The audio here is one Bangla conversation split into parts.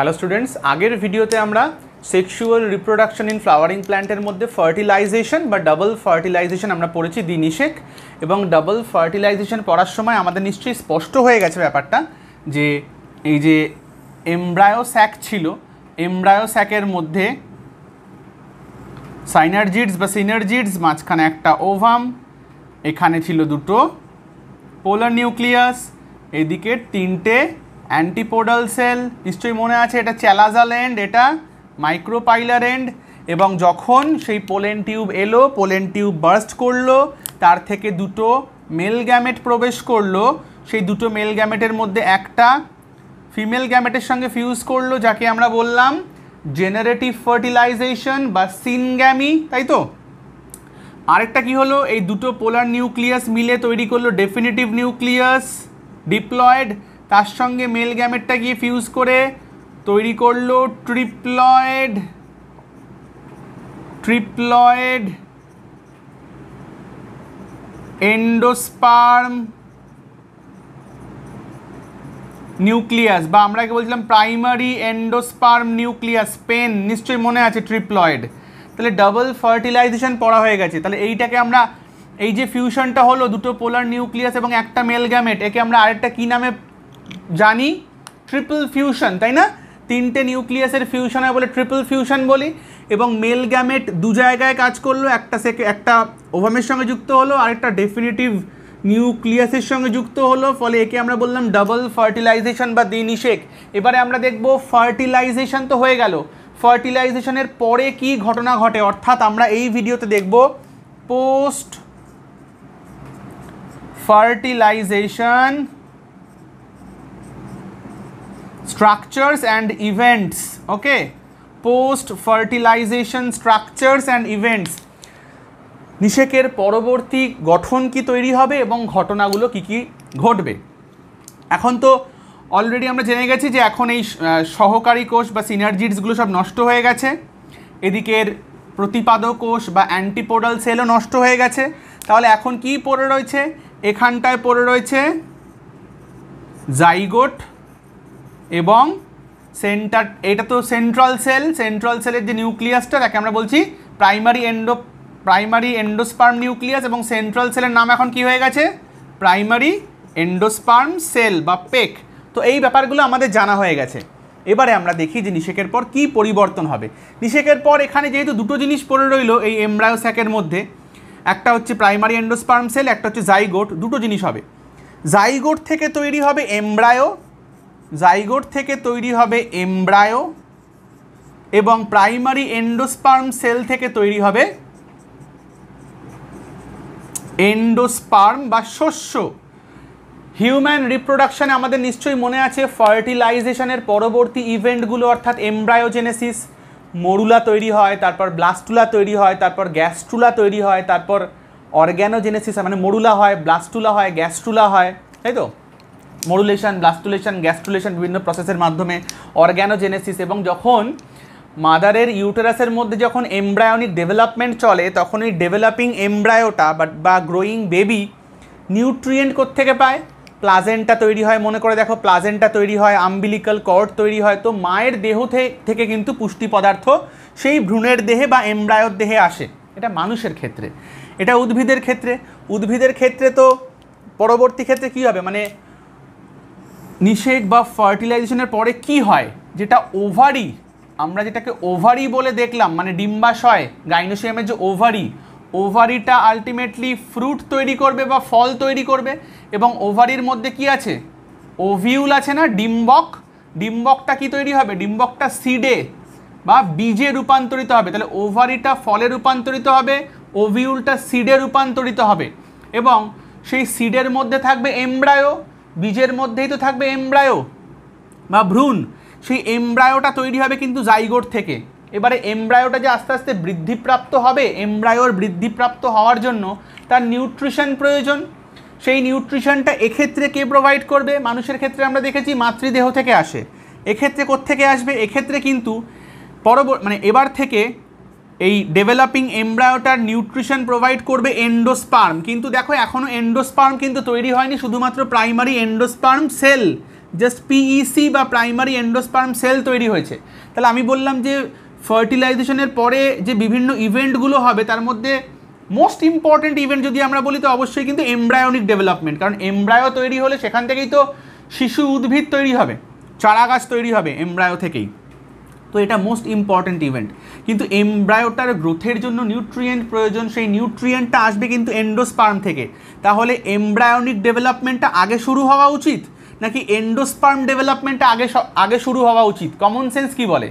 হ্যালো স্টুডেন্টস, আগের ভিডিওতে আমরা সেক্সুয়াল রিপ্রোডাকশন ইন ফ্লাওয়ারিং প্ল্যান্টের মধ্যে ফার্টিলাইজেশন বা ডাবল ফার্টিলাইজেশন আমরা পড়েছি নিষেক। এবং ডাবল ফার্টিলাইজেশন পড়ার সময় আমাদের নিশ্চয়ই স্পষ্ট হয়ে গেছে ব্যাপারটা যে এই যে এমব্রায়ো স্যাক ছিল, এমব্রায়ো স্যাকের মধ্যে সাইনার্জিডস বা সিনার্জিডস, মাঝখানে একটা ওভাম, এখানে ছিল দুটো পোলার নিউক্লিয়াস, এদিকে তিনটে অ্যান্টিপোডাল সেল। নিশ্চয়ই মনে আছে এটা চ্যালাজাল এন্ড, এটা মাইক্রোপাইলার এন্ড। এবং যখন সেই পোলেন টিউব এলো, পোলেন টিউব বার্স্ট করলো, তার থেকে দুটো মেল গ্যামেট প্রবেশ করলো। সেই দুটো মেল গ্যামেটের মধ্যে একটা ফিমেল গ্যামেটের সঙ্গে ফিউজ করলো, যাকে আমরা বললাম জেনারেটিভ ফার্টিলাইজেশন বা সিনগ্যামি, তাই তো। আরেকটা কি হলো, এই দুটো পোলার নিউক্লিয়াস মিলে তৈরি করলো ডেফিনিটিভ নিউক্লিয়াস ডিপ্লয়েড, তার সঙ্গে মেল গ্যামেটটা গিয়ে ফিউজ করে তৈরি করলো ট্রিপ্লয়েড এন্ডোস্পার্ম নিউক্লিয়াস, বা আমরা কি বলছিলাম প্রাইমারি এন্ডোস্পার্ম নিউক্লিয়াস, পেন নিশ্চয়ই মনে আছে ট্রিপ্লয়েড। তাহলে ডাবল ফার্টিলাইজেশন পড়া হয়ে গেছে। তাহলে এইটাকে আমরা, এই যে ফিউশনটা হলো দুটো পোলার নিউক্লিয়াস এবং একটা মেল গ্যামেট, একে আমরা আরেকটা কী নামে জানি? ট্রিপল ফিউশন, তাই না? তিনটে নিউক্লিয়াসের ফিউশন হয় বলে ট্রিপল ফিউশন বলি। এবং মেল গ্যামেট দু জায়গায় কাজ করলো, একটা ওভামের সঙ্গে যুক্ত হলো, আরেকটা ডেফিনিটিভ নিউক্লিয়াসের সঙ্গে যুক্ত হলো, ফলে একে আমরা বললাম ডাবল ফার্টিলাইজেশন বা নিষেক। এবারে আমরা দেখব ফার্টিলাইজেশন তো হয়ে গেল, ফার্টিলাইজেশনের পরে কি ঘটনা ঘটে, অর্থাৎ আমরা এই ভিডিওতে দেখব post fertilization structures and events. Okay, post fertilization structures and events, নিষেকের পরবর্তী গঠন কি তৈরি হবে এবং ঘটনাগুলো কি কি ঘটবে। এখন তো অলরেডি আমরা জেনে গেছি যে এখন এই সহকারী কোষ বা সিনার্জিডসগুলো সব নষ্ট হয়ে গেছে, এদিকের প্রতিপাদক কোষ বা অ্যান্টিপোডাল সেলও নষ্ট হয়ে গেছে। তাহলে এখন কি পড়ে রয়েছে? এখানটায় পড়ে রয়েছে জাইগোট এবং সেন্টার, এটা তো সেন্ট্রাল সেলের যে নিউক্লিয়াসটা, তাকে আমরা বলছি প্রাইমারি এন্ডোস্পার্ম নিউক্লিয়াস, এবং সেন্ট্রাল সেলের নাম এখন কি হয়ে গেছে? প্রাইমারি এন্ডোস্পার্ম সেল বা পেক। তো এই ব্যাপারগুলো আমাদের জানা হয়ে গেছে। এবারে আমরা দেখি যে নিষেকের পর কি পরিবর্তন হবে। নিষেকের পর এখানে যেহেতু দুটো জিনিস পড়ে রইল এই এমব্রায়ো স্যাকের মধ্যে, একটা হচ্ছে প্রাইমারি এন্ডোস্পার্ম সেল, একটা হচ্ছে জাইগোট, দুটো জিনিস হবে। জাইগোট থেকে তৈরি হবে এমব্রায়ো, এবং প্রাইমারি এন্ডোস্পার্ম সেল থেকে তৈরি হবে এন্ডোস্পার্ম বা শস্য। হিউম্যান রিপ্রোডাকশানে আমাদের নিশ্চয়ই মনে আছে ফার্টিলাইজেশনের পরবর্তী ইভেন্টগুলো, অর্থাৎ এমব্রায়োজেনেসিস, মরুলা তৈরি হয়, তারপর ব্লাস্টুলা তৈরি হয়, তারপর গ্যাস্ট্রুলা তৈরি হয়, তারপর অর্গ্যানোজেনেসিস, মানে মরুলা হয়, ব্লাস্টুলা হয়, গ্যাস্ট্রুলা হয়, তাই তো। মরুলেশন, ব্লাস্টুলেশন, গ্যাস্ট্রুলেশন, বিভিন্ন প্রসেসের মাধ্যমে অর্গ্যানোজেনেসিস। এবং যখন মাদারের ইউটেরাসের মধ্যে যখন এমব্রায়োনিক ডেভেলপমেন্ট চলে, তখন ওই ডেভেলপিং এমব্রায়োটা বা গ্রোয়িং বেবি নিউট্রিয়েন্ট কোত্থেকে পায়? প্লাজেন্টা তৈরি হয়, মনে করে দেখো, প্লাজেন্টা তৈরি হয়, আম্বিলিক্যাল কর্ড তৈরি হয়। তো মায়ের দেহ থেকে কিন্তু পুষ্টি পদার্থ সেই ভ্রূণের দেহে বা এমব্রায়োর দেহে আসে। এটা মানুষের ক্ষেত্রে। এটা উদ্ভিদের ক্ষেত্রে তো পরবর্তী ক্ষেত্রে কী হবে, মানে নিষেক বা ফার্টিলাইজেশনের পরে কি হয়, যেটা ওভারি, আমরা যেটাকে ওভারি বলে দেখলাম, মানে ডিম্বাশয়, গাইনোসিয়ামের যে ওভারিটা আলটিমেটলি ফ্রুট তৈরি করবে বা ফল তৈরি করবে। এবং ওভারির মধ্যে কি আছে? ওভিউল আছে না, ডিম্বকটা কি তৈরি হবে? ডিম্বকটা সিডে বা বীজে রূপান্তরিত হবে। তাহলে ওভারিটা ফলে রূপান্তরিত হবে, ওভিউলটা সিডে রূপান্তরিত হবে, এবং সেই সিডের মধ্যে থাকবে এমব্রায়ো, বীজের মধ্যেই তো থাকবে এমব্রায়ো বা ভ্রূণ। সেই এমব্রায়োটা তৈরি হবে কিন্তু জাইগোট থেকে। এবারে এমব্রায়োটা যে আস্তে আস্তে বৃদ্ধিপ্রাপ্ত হবে, এমব্রায়োর বৃদ্ধিপ্রাপ্ত হওয়ার জন্য তার নিউট্রিশন প্রয়োজন। সেই নিউট্রিশনটা এক্ষেত্রে কে প্রোভাইড করবে? মানুষের ক্ষেত্রে আমরা দেখেছি মাতৃদেহ থেকে আসে। এক্ষেত্রে কোত্থেকে আসবে? এক্ষেত্রে কিন্তু এবার থেকে এই ডেভেলপিং এমব্রায়োটার নিউট্রিশন প্রোভাইড করবে এন্ডোস্পার্ম। কিন্তু দেখো এখনও এন্ডোস্পার্ম কিন্তু তৈরি হয়নি, শুধুমাত্র primary endosperm cell just PEC বা প্রাইমারি এন্ডোস্পার্ম সেল তৈরি হয়েছে। তাহলে আমি বললাম যে ফার্টিলাইজেশনের পরে যে বিভিন্ন ইভেন্টগুলো হবে তার মধ্যে মোস্ট ইম্পর্টেন্ট ইভেন্ট যদি আমরা বলি তো অবশ্যই কিন্তু এমব্রায়োনিক ডেভেলপমেন্ট, কারণ এমব্রায়ো তৈরি হলে সেখান থেকেই তো শিশু উদ্ভিদ তৈরি হবে, চারা গাছ তৈরি হবে এমব্রায়ো থেকেই। তো এটা মোস্ট ইম্পর্ট্যান্ট ইভেন্ট। কিন্তু এমব্রায়োটার গ্রোথের জন্য নিউট্রিয়েন্ট প্রয়োজন, সেই নিউট্রিয়েন্টটা আসবে কিন্তু এন্ডোস্পার্ম থেকে। তাহলে এমব্রায়োনিক ডেভেলপমেন্টটা আগে শুরু হওয়া উচিত নাকি এন্ডোস্পার্ম ডেভেলপমেন্টটা আগে শুরু হওয়া উচিত? কমন সেন্স কি বলে?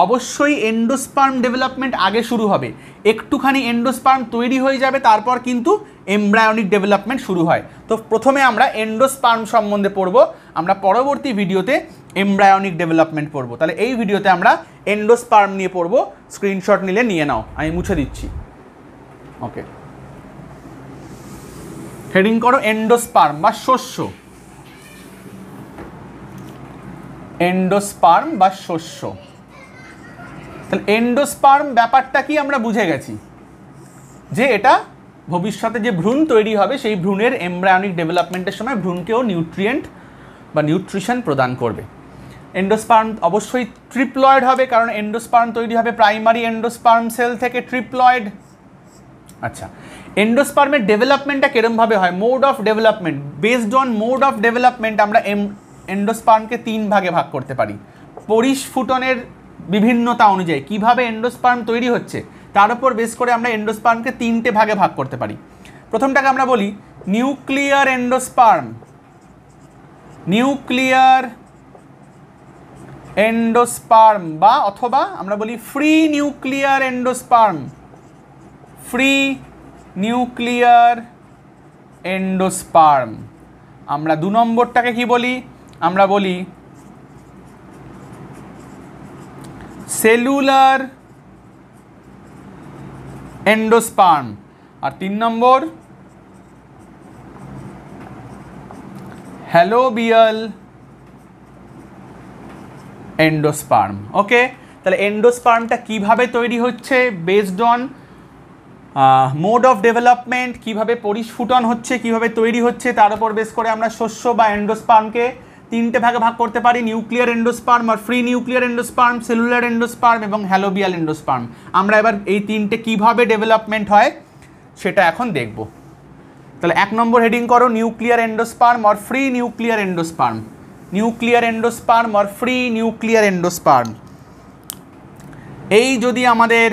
অবশ্যই এন্ডোস্পার্ম ডেভেলপমেন্ট আগে শুরু হবে। একটুখানি এন্ডোস্পার্ম তৈরি হয়ে যাবে, তারপর কিন্তু এমব্রায়োনিক ডেভেলপমেন্ট শুরু হয়। তো প্রথমে আমরা এন্ডোস্পার্ম সম্বন্ধে পড়ব, আমরা পরবর্তী ভিডিওতে এমব্রায়োনিক ডেভেলপমেন্ট পড়ব। তাহলে এই ভিডিওতে আমরা এন্ডোস্পার্ম নিয়ে পড়ব। স্ক্রিনশট নিলে নিয়ে নাও, আমি মুছে দিচ্ছি। ওকে, হেডিং করো এন্ডোস্পার্ম বা শস্য। এন্ডোস্পার্ম বা শস্য। তাহলে এন্ডোস্পার্ম ব্যাপারটা কি আমরা বুঝে গেছি, যে এটা ভবিষ্যতে যে ভ্রূণ তৈরি হবে সেই ভ্রূণের এমব্রায়োনিক ডেভেলপমেন্টের সময় ভ্রূণকেও নিউট্রিয়েন্ট বা নিউট্রিশন প্রদান করবে। এন্ডোস্পার্ম অবশ্যই ট্রিপ্লয়েড হবে, কারণ এন্ডোস্পার্ম তৈরি হবে প্রাইমারি এন্ডোস্পার্ম সেল থেকে, ট্রিপ্লয়েড। আচ্ছা, এন্ডোস্পার্মের ডেভেলপমেন্টটা কিরমভাবে হয়? Mode of development, based on mode of development আমরা এন্ডোস্পার্মকে 3 ভাগে ভাগ করতে পারি। পরিস্ফুটনের বিভিন্নতা অনুযায়ী কিভাবে এন্ডোস্পার্ম তৈরি হচ্ছে তার উপর বেস করে আমরা এন্ডোস্পার্মকে 3টে ভাগে ভাগ করতে পারি। প্রথমটাকে আমরা বলি নিউক্লিয়ার এন্ডোস্পার্ম। নিউক্লিয়ার এন্ডোস্পার্ম বা অথবা আমরা বলি free nuclear endosperm. Free nuclear endosperm. আমরা 2 নম্বরটাকে কি বলি? আমরা বলি সেলুলার এন্ডোস্পার্ম। আর 3 নম্বর হ্যালোবিয়াল এন্ডোস্পার্ম। ওকে, তাহলে এন্ডোস্পার্মটা কিভাবে তৈরি হচ্ছে based on mode of development, কিভাবে পরিস্ফুটন হচ্ছে, কিভাবে তৈরি হচ্ছে তার উপর বেস করে আমরা শস্য বা এন্ডোস্পার্মকে 3টে ভাগে ভাগ করতে পারি। নিউক্লিয়ার এন্ডোস্পার্ম আর free nuclear endosperm, cellular endosperm এবং হ্যালোবিয়াল এন্ডোস্পার্ম। আমরা এবার এই 3টে কিভাবে ডেভেলপমেন্ট হয় সেটা এখন দেখব। তাহলে 1 নম্বর হেডিং করো নিউক্লিয়ার এন্ডোস্পার্ম আর free nuclear endosperm. Nuclear endosperm আর ফ্রি নিউক্লিয়ার এন্ডোস্পার্ম। এই যদি আমাদের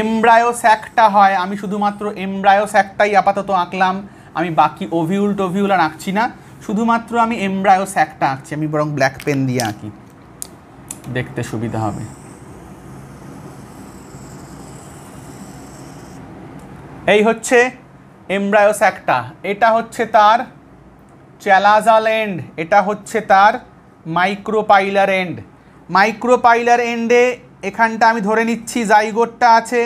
এমব্রায়ো স্যাকটা হয়, আমি শুধুমাত্র এমব্রায়ো স্যাকটাই আপাতত আঁকলাম, আমি বাকি ওভিউল টোভিউল আর আঁকছি না, শুধুমাত্র আমি এমব্রায়ো স্যাকটা আঁকছি। আমি বরং ব্ল্যাক পেন দিয়ে আঁকি, দেখতে সুবিধা হবে। এই হচ্ছে এমব্রায়ো স্যাকটা, এটা হচ্ছে তার চ্যালাজাল এন্ড, এটা হচ্ছে তার মাইক্রোপাইলার এন্ড। মাইক্রোপাইলার এন্ডে এখানটা আমি ধরে নিচ্ছি জাইগোটটা আছে,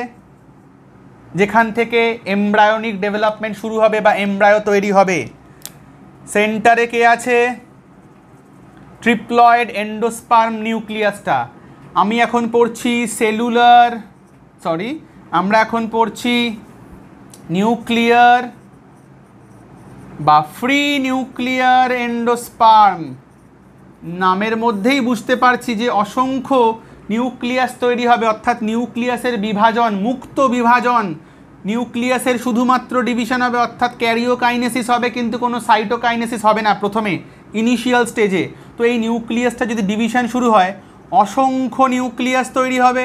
যেখান থেকে এমব্রায়োনিক ডেভেলপমেন্ট শুরু হবে বা এমব্রায়ো তৈরি হবে। সেন্টারে কে আছে? ট্রিপ্লয়েড এন্ডোস্পার্ম নিউক্লিয়াসটা। আমি এখন পড়ছি সেলুলার, আমরা এখন পড়ছি নিউক্লিয়ার বা ফ্রি নিউক্লিয়ার এন্ডোস্পার্ম। নামের মধ্যেই বুঝতে পারছি যে অসংখ্য নিউক্লিয়াস তৈরি হবে, অর্থাৎ নিউক্লিয়াসের বিভাজন, মুক্ত বিভাজন। নিউক্লিয়াসের শুধুমাত্র ডিভিশন হবে, অর্থাৎ ক্যারিওকাইনেসিস হবে, কিন্তু কোনো সাইটোকাইনেসিস হবে না প্রথমে ইনিশিয়াল স্টেজে। তো এই নিউক্লিয়াসটা যদি ডিভিশন শুরু হয়, অসংখ্য নিউক্লিয়াস তৈরি হবে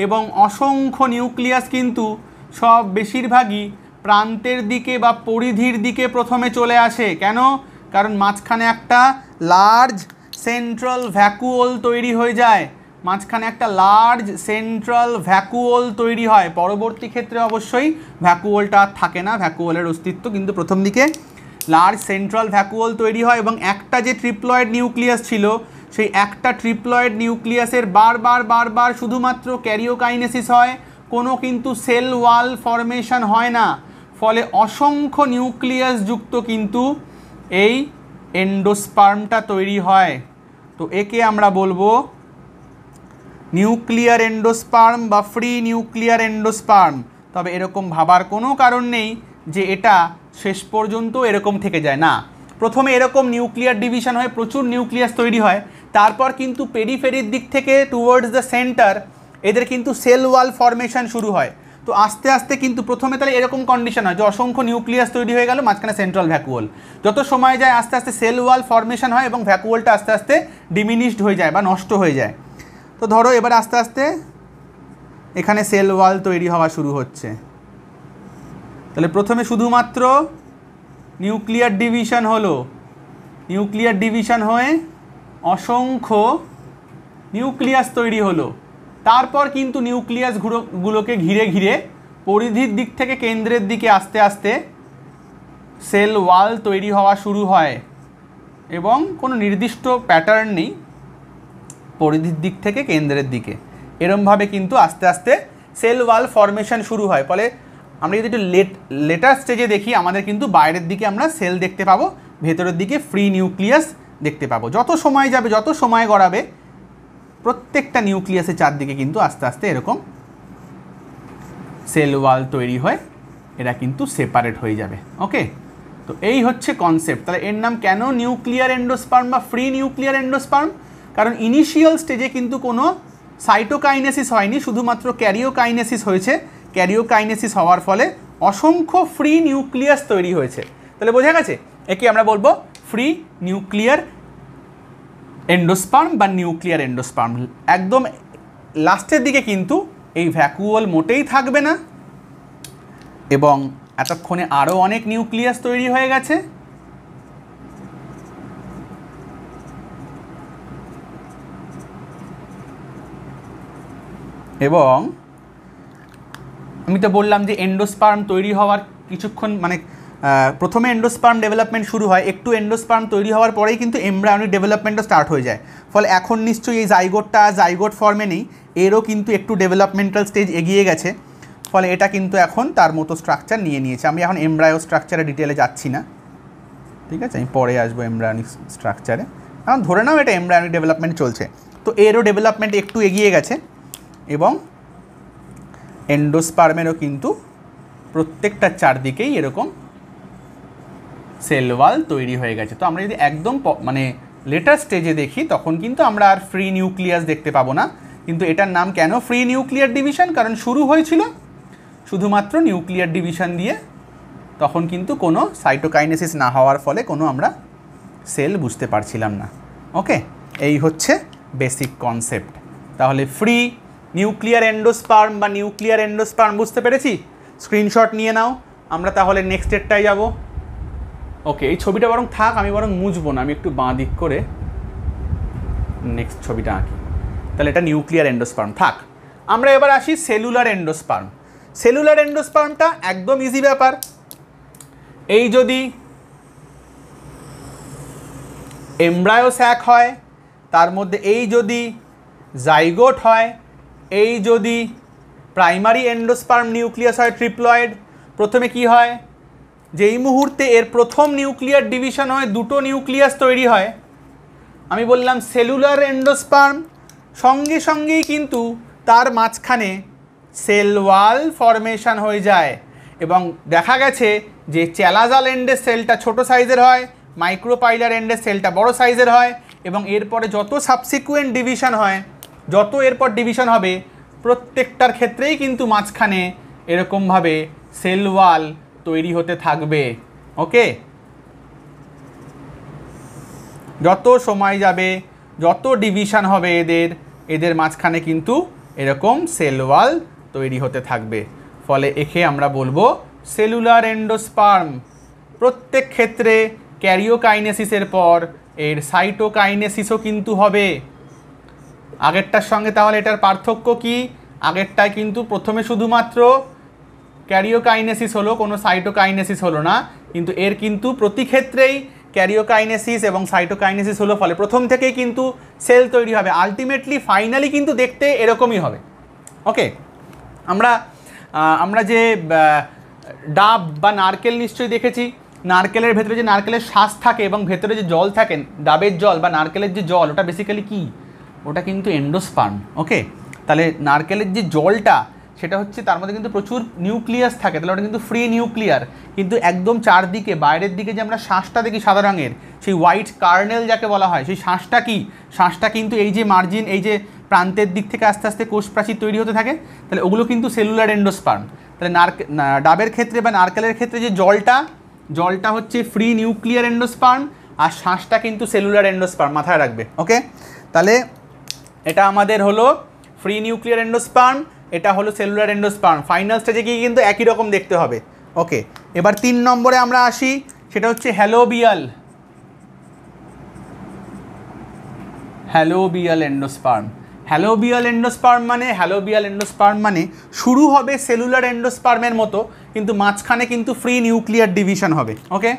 এবং অসংখ্য নিউক্লিয়াস কিন্তু সব বেশিরভাগই প্রান্তের দিকে বা পরিধির দিকে প্রথমে চলে আসে। কেন? কারণ মাঝখানে একটা লার্জ সেন্ট্রাল ভ্যাকুওল তৈরি হয়ে যায়, মাঝখানে একটা লার্জ সেন্ট্রাল ভ্যাকুওল তৈরি হয়। পরবর্তী ক্ষেত্রে অবশ্যই ভ্যাকুওলটা আর থাকে না, ভ্যাকুওলের অস্তিত্ব, কিন্তু প্রথম দিকে লার্জ সেন্ট্রাল ভ্যাকুওল তৈরি হয় এবং একটা যে ট্রিপ্লয়েড নিউক্লিয়াস ছিল সেই একটা ট্রিপ্লয়েড নিউক্লিয়াসের বারবার শুধুমাত্র ক্যারিওকাইনেসিস হয়, কোনো কিন্তু সেল ওয়াল ফরমেশন হয় না। ফলে অসংখ্য নিউক্লিয়াস যুক্ত কিন্তু এই এন্ডোস্পার্মটা তৈরি হয়। তো একে আমরা বলবো নিউক্লিয়ার এন্ডোস্পার্ম বা ফ্রি নিউক্লিয়ার এন্ডোস্পার্ম। তবে এরকম ভাবার কোনো কারণ নেই যে এটা শেষ পর্যন্ত এরকম থেকে যায় না। প্রথমে এরকম নিউক্লিয়ার ডিভিশন হয়, প্রচুর নিউক্লিয়াস তৈরি হয়, তারপর কিন্তু পেরিফেরির দিক থেকে টুয়ার্ডস দ্য সেন্টার এদের কিন্তু সেল ওয়াল ফরমেশন শুরু হয়। তো আস্তে আস্তে কিন্তু প্রথমে তাহলে এরকম কন্ডিশন হয় যে অসংখ্য নিউক্লিয়াস তৈরি হয়ে গেল, মাঝখানে সেন্ট্রাল ভ্যাকুয়াল। যত সময় যায় আস্তে আস্তে সেল ওয়াল ফরমেশন হয় এবং ভ্যাকুয়ালটা আস্তে আস্তে ডিমিনিশড হয়ে যায় বা নষ্ট হয়ে যায়। তো ধরো এবার আস্তে আস্তে এখানে সেল ওয়াল তৈরি হওয়া শুরু হচ্ছে। তাহলে প্রথমে শুধুমাত্র নিউক্লিয়ার ডিভিশন হলো, নিউক্লিয়ার ডিভিশন হয়ে অসংখ্য নিউক্লিয়াস তৈরি হলো, তারপর কিন্তু নিউক্লিয়াসগুলোকে ঘিরে ঘিরে পরিধির দিক থেকে কেন্দ্রের দিকে আস্তে আস্তে সেল ওয়াল তৈরি হওয়া শুরু হয় এবং কোনো নির্দিষ্ট প্যাটার্ন নেই, পরিধির দিক থেকে কেন্দ্রের দিকে এরমভাবে কিন্তু আস্তে আস্তে সেল ওয়াল ফরমেশন শুরু হয়। ফলে আমরা যদি একটু লেটার স্টেজে দেখি আমাদের কিন্তু বাইরের দিকে আমরা সেল দেখতে পাবো, ভেতরের দিকে ফ্রি নিউক্লিয়াস দেখতে পাবো। যত সময় যাবে, যত সময় গড়াবে, প্রত্যেকটা নিউক্লিয়াসের চারদিকে কিন্তু আস্তে আস্তে এরকম সেল ওয়াল তৈরি হয়, এরা কিন্তু সেপারেট হয়ে যাবে। ওকে, তো এই হচ্ছে কনসেপ্ট। তাহলে এর নাম কেন নিউক্লিয়ার এন্ডোস্পার্ম বা ফ্রি নিউক্লিয়ার এন্ডোস্পার্ম? কারণ ইনিশিয়াল স্টেজে কিন্তু কোনো সাইটোকাইনেসিস হয়নি, শুধুমাত্র ক্যারিওকাইনেসিস হয়েছে। ক্যারিওকাইনেসিস হওয়ার ফলে অসংখ্য ফ্রি নিউক্লিয়াস তৈরি হয়েছে। তাহলে বোঝা গেছে, একে আমরা বলবো ফ্রি নিউক্লিয়ার এন্ডোস্পার্ম বা নিউক্লিয়ার এন্ডোস্পার্ম। একদম লাস্টের দিকে কিন্তু এই ভ্যাকুয়াল মোটেই থাকবে না এবং এতক্ষণে আরও অনেক নিউক্লিয়াস তৈরি হয়ে গেছে। এবং আমি তো বললাম যে এন্ডোস্পার্ম তৈরি হওয়ার কিছুক্ষণ মানে প্রথমে এন্ডোস্পার্ম ডেভেলপমেন্ট শুরু হয়, একটু এন্ডোস্পার্ম তৈরি হওয়ার পরেই কিন্তু এমব্রায়োনিক ডেভেলপমেন্টও স্টার্ট হয়ে যায়। ফলে এখন নিশ্চয়ই এই জাইগোট ফর্মে নেই, এরও কিন্তু একটু ডেভেলপমেন্টাল স্টেজ এগিয়ে গেছে। ফলে এটা কিন্তু এখন তার মতো স্ট্রাকচার নিয়ে নিয়েছে। আমি এখন এমব্রায়ো স্ট্রাকচারে ডিটেলে যাচ্ছি না, ঠিক আছে, আমি পরে আসবো এমব্রায়োনিক স্ট্রাকচারে। এখন ধরে নাও এটা এমব্রায়োনিক ডেভেলপমেন্ট চলছে, তো এরও ডেভেলপমেন্ট একটু এগিয়ে গেছে এবং এন্ডোস্পার্মেরও কিন্তু প্রত্যেকটা চারদিকেই এরকম সেল ওয়াল তৈরি হয়ে গেছে। তো আমরা যদি একদম মানে লেটার স্টেজে দেখি তখন কিন্তু আমরা আর ফ্রি নিউক্লিয়াস দেখতে পাবো না। কিন্তু এটার নাম কেন ফ্রি নিউক্লিয়ার ডিভিশন? কারণ শুরু হয়েছিল শুধুমাত্র নিউক্লিয়ার ডিভিশন দিয়ে, তখন কিন্তু কোনো সাইটোকাইনেসিস না হওয়ার ফলে কোনো আমরা সেল বুঝতে পারছিলাম না। ওকে, এই হচ্ছে বেসিক কনসেপ্ট। তাহলে ফ্রি নিউক্লিয়ার এন্ডোস্পার্ম বা নিউক্লিয়ার এন্ডোস্পার্ম বুঝতে পেরেছি? স্ক্রিনশট নিয়ে নাও, আমরা তাহলে নেক্সট স্টেপটায় যাব। ওকে, এই ছবিটা বরং থাক, আমি বরং মুছবো না, আমি একটু বাঁ দিক করে নেক্সট ছবিটা আঁকি। তাহলে এটা নিউক্লিয়ার এন্ডোস্পার্ম থাক। আমরা এবার আসি সেলুলার এন্ডোস্পার্ম। সেলুলার এন্ডোস্পার্মটা একদম ইজি ব্যাপার। এই যদি এমব্রায়ো স্যাক হয়, তার মধ্যে এই যদি জাইগোট হয়, এই যদি প্রাইমারি এন্ডোস্পার্ম নিউক্লিয়াস হয় ট্রিপ্লয়েড, প্রথমে কি হয়, যেই মুহূর্তে এর প্রথম নিউক্লিয়ার ডিভিশন হয়, দুটো নিউক্লিয়াস তৈরি হয়। আমি বললাম সেলুলার এন্ডোস্পার্ম, সঙ্গে সঙ্গেই কিন্তু তার মাঝখানে সেল ওয়াল ফরমেশন হয়ে যায় এবং দেখা গেছে যে চ্যালাজাল এন্ডের সেলটা ছোট সাইজের হয়, মাইক্রোপাইলার এন্ডের সেলটা বড় সাইজের হয় এবং এরপরে যত সাবসিকুয়েন্ট ডিভিশন হয়, যত এরপর ডিভিশন হবে, প্রত্যেকটার ক্ষেত্রেই কিন্তু মাঝখানে এরকমভাবে সেল ওয়াল তৈরি হতে থাকবে। ওকে, যত সময় যাবে, যত ডিভিশন হবে এদের মাঝখানে কিন্তু এরকম সেল ওয়াল তৈরি হতে থাকবে। ফলে একে আমরা বলবো সেলুলার এন্ডোস্পার্ম। প্রত্যেক ক্ষেত্রে ক্যারিওকাইনেসিসের পর এর সাইটোকাইনেসিসও কিন্তু হবে। আগেরটার সঙ্গে তাহলে এটার পার্থক্য কি? আগেরটায় কিন্তু প্রথমে শুধুমাত্র ক্যারিওকাইনেসিস হলো, কোনো সাইটোকাইনেসিস হলো না, কিন্তু এর কিন্তু প্রতি ক্ষেত্রেই ক্যারিওকাইনেসিস এবং সাইটোকাইনেসিস হলো। ফলে প্রথম থেকেই কিন্তু সেল তৈরি হবে, আলটিমেটলি ফাইনালি কিন্তু দেখতে এরকমই হবে। ওকে, আমরা যে ডাব বা নারকেল নিশ্চয়ই দেখেছি, নারকেলের ভেতরে যে নারকেলের শ্বাস থাকে এবং ভেতরে যে জল থাকে, ডাবের জল বা নারকেলের যে জল, ওটা বেসিক্যালি কি? ওটা কিন্তু এন্ডোস্পার্ম। ওকে, তাহলে নারকেলের যে জলটা, সেটা হচ্ছে তার মধ্যে কিন্তু প্রচুর নিউক্লিয়াস থাকে, তাহলে ওটা কিন্তু ফ্রি নিউক্লিয়ার। কিন্তু একদম চারদিকে বাইরের দিকে যে আমরা শ্বাসটা দেখি সাদা রঙের, সেই হোয়াইট কার্নেল যাকে বলা হয়, সেই শ্বাসটা কি, শ্বাসটা কিন্তু এই যে মার্জিন, এই যে প্রান্তের দিক থেকে আস্তে আস্তে কোষ প্রাচীর তৈরি হতে থাকে, তাহলে ওগুলো কিন্তু সেলুলার এন্ডোস্পার্ম। তাহলে ডাবের ক্ষেত্রে বা নারকেলের ক্ষেত্রে যে জলটা হচ্ছে ফ্রি নিউক্লিয়ার এন্ডোস্পার্ম, আর শ্বাসটা কিন্তু সেলুলার এন্ডোস্পার্ম, মাথায় রাখবে। ওকে, তাহলে এটা আমাদের হলো ফ্রি নিউক্লিয়ার এন্ডোস্পার্ম, এটা হলো সেলুলার এন্ডোস্পার্ম। ফাইনাল স্টেজে গিয়ে কিন্তু একই রকম দেখতে হবে। ওকে, এবার 3 নম্বরে আমরা আসি, সেটা হচ্ছে হ্যালোবিয়াল এন্ডোস্পার্ম। হ্যালোবিয়াল এন্ডোস্পার্ম মানে শুরু হবে সেলুলার এন্ডোস্পার্মের মতো, কিন্তু মাঝখানে কিন্তু ফ্রি নিউক্লিয়ার ডিভিশন হবে। ওকে,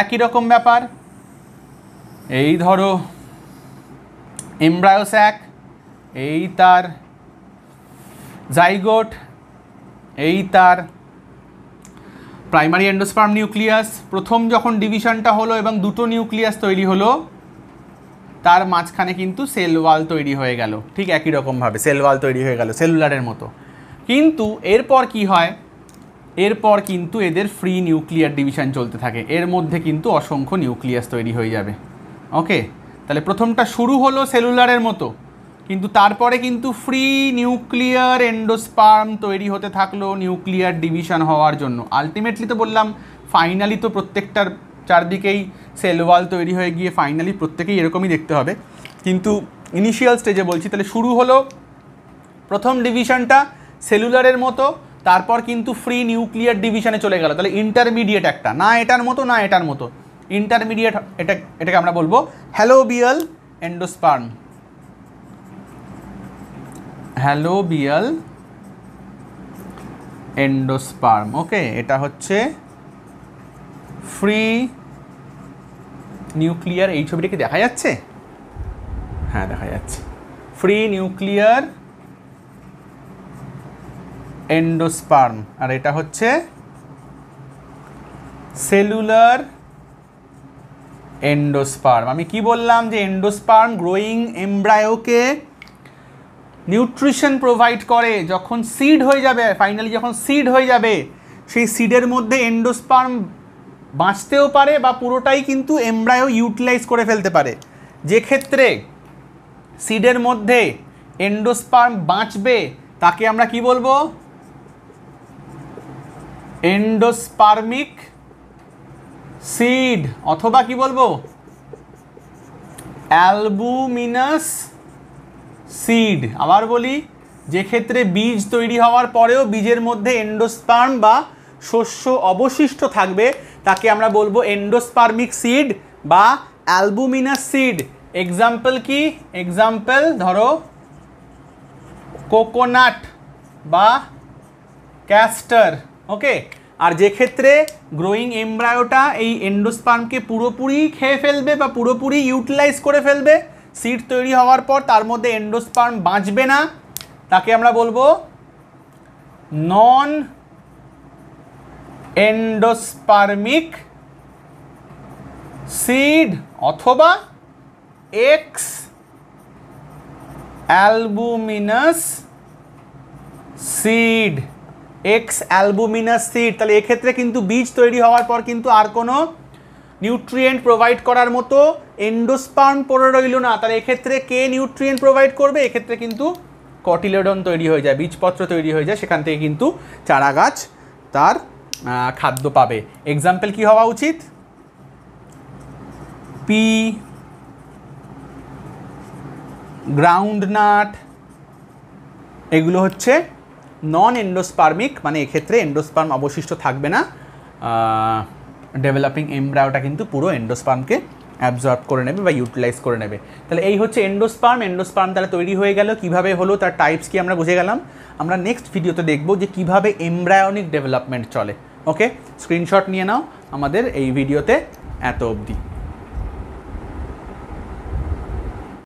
একই রকম ব্যাপার। এই ধরো এমব্রায়ো স্যাক, এই তার জাইগোট, এই তার প্রাইমারি এন্ডোস্পার্ম নিউক্লিয়াস। প্রথম যখন ডিভিশনটা হলো এবং দুটো নিউক্লিয়াস তৈরি হলো, তার মাঝখানে কিন্তু সেল ওয়াল তৈরি হয়ে গেল, ঠিক একই রকমভাবে সেল ওয়াল তৈরি হয়ে গেল সেলুলারের মতো। কিন্তু এরপর কি হয়, এরপর কিন্তু এদের ফ্রি নিউক্লিয়ার ডিভিশন চলতে থাকে, এর মধ্যে কিন্তু অসংখ্য নিউক্লিয়াস তৈরি হয়ে যাবে। ওকে, তাহলে প্রথমটা শুরু হলো সেলুলারের মতো, কিন্তু তারপরে কিন্তু ফ্রি নিউক্লিয়ার এন্ডোস্পার্ম তৈরি হতে থাকলো নিউক্লিয়ার ডিভিশন হওয়ার জন্য। আলটিমেটলি তো বললাম ফাইনালি তো প্রত্যেকটার চারদিকেই সেল ওয়াল তৈরি হয়ে গিয়ে ফাইনালি প্রত্যেকেই এরকমই দেখতে হবে, কিন্তু ইনিশিয়াল স্টেজে বলছি। তাহলে শুরু হলো প্রথম ডিভিশনটা সেলুলারের মতো, তারপর কিন্তু ফ্রি নিউক্লিয়ার ডিভিশনে চলে গেল। তাহলে ইন্টারমিডিয়েট একটা, না এটার মতো না এটার মতো, ইন্টারমিডিয়েট, এটাকে আমরা বলবো হ্যালোবিয়াল এন্ডোস্পার্ম। হ্যালোবিয়াল এন্ডোস্পার্ম। ওকে, এটা হচ্ছে ফ্রি নিউক্লিয়ার, এই ছবিটা কি দেখা যাচ্ছে? হ্যাঁ দেখা যাচ্ছে, ফ্রি নিউক্লিয়ার এন্ডোস্পার্ম। আর এটা হচ্ছে সেলুলার এন্ডোস্পার্ম। আমি কি বললাম যে এন্ডোস্পার্ম গ্রোয়িং এমব্রায়োকে নিউট্রিশন প্রোভাইড করে। যখন সিড হয়ে যাবে, ফাইনালি যখন সিড হয়ে যাবে, সেই সিডের মধ্যে এন্ডোস্পার্ম বাঁচতেও পারে বা পুরোটাই কিন্তু এমব্রায়ো ইউটিলাইজ করে ফেলতে পারে। যে ক্ষেত্রে সিডের মধ্যে এন্ডোস্পার্ম বাঁচবে তাকে আমরা কি বলবো? এন্ডোস্পার্মিক সিড, অথবা কি বলবো? Albuminous seed. আবার বলি, যে ক্ষেত্রে বীজ তৈরি হওয়ার পরেও বীজের মধ্যে এন্ডোস্পার্ম বা শস্য অবশিষ্ট থাকবে তাকে আমরা বলবো এন্ডোস্পার্মিক সিড বা অ্যালবুমিনাস সিড। এক্সাম্পল কি? এক্সাম্পল ধরো কোকোনাট বা ক্যাস্টার। ওকে, আর যে ক্ষেত্রে গ্রোয়িং এমব্রায়োটা এই এন্ডোস্পার্মকে পুরোপুরি খেয়ে ফেলবে বা পুরোপুরি ইউটিলাইজ করে ফেলবে, সিড তৈরি হওয়ার পর তার মধ্যে এন্ডোস্পার্ম বাঁচবে না, তাকে আমরা বলবো নন এন্ডোস্পার্মিক সিড অথবা x albuminous seed. X albuminous seed. তাহলে এক্ষেত্রে কিন্তু বীজ তৈরি হওয়ার পর কিন্তু আর কোনো নিউট্রিয়েন্ট প্রোভাইড করার মতো এন্ডোস্পার্ম পড়ে রইল না। তাহলে এক্ষেত্রে কে নিউট্রিয়েন্ট প্রোভাইড করবে? এক্ষেত্রে কিন্তু কটিলেডন তৈরি হয়ে যায়, বীজপত্র তৈরি হয়ে যায়, সেখান থেকে কিন্তু চারা গাছ তার খাদ্য পাবে। এক্সাম্পল কি হওয়া উচিত? পি, গ্রাউন্ডনাট, এগুলো হচ্ছে নন এন্ডোস্পার্মিক, মানে এক্ষেত্রে এন্ডোস্পার্ম অবশিষ্ট থাকবে না, ডেভেলপিং এমব্রায়োটা কিন্তু পুরো এন্ডোস্পার্মকে অ্যাবজর্ব করে নেবে বা ইউটিলাইজ করে নেবে। তাহলে এই হচ্ছে এন্ডোস্পার্ম। এন্ডোস্পার্ম তাহলে তৈরি হয়ে গেল, কিভাবে হলো তার টাইপস কি আমরা বুঝে গেলাম। আমরা নেক্সট ভিডিওতে দেখব যে কিভাবে এমব্রায়োনিক ডেভেলপমেন্ট চলে। ওকে, স্ক্রিনশট নিয়ে নাও আমাদের এই ভিডিওতে এত অবধি।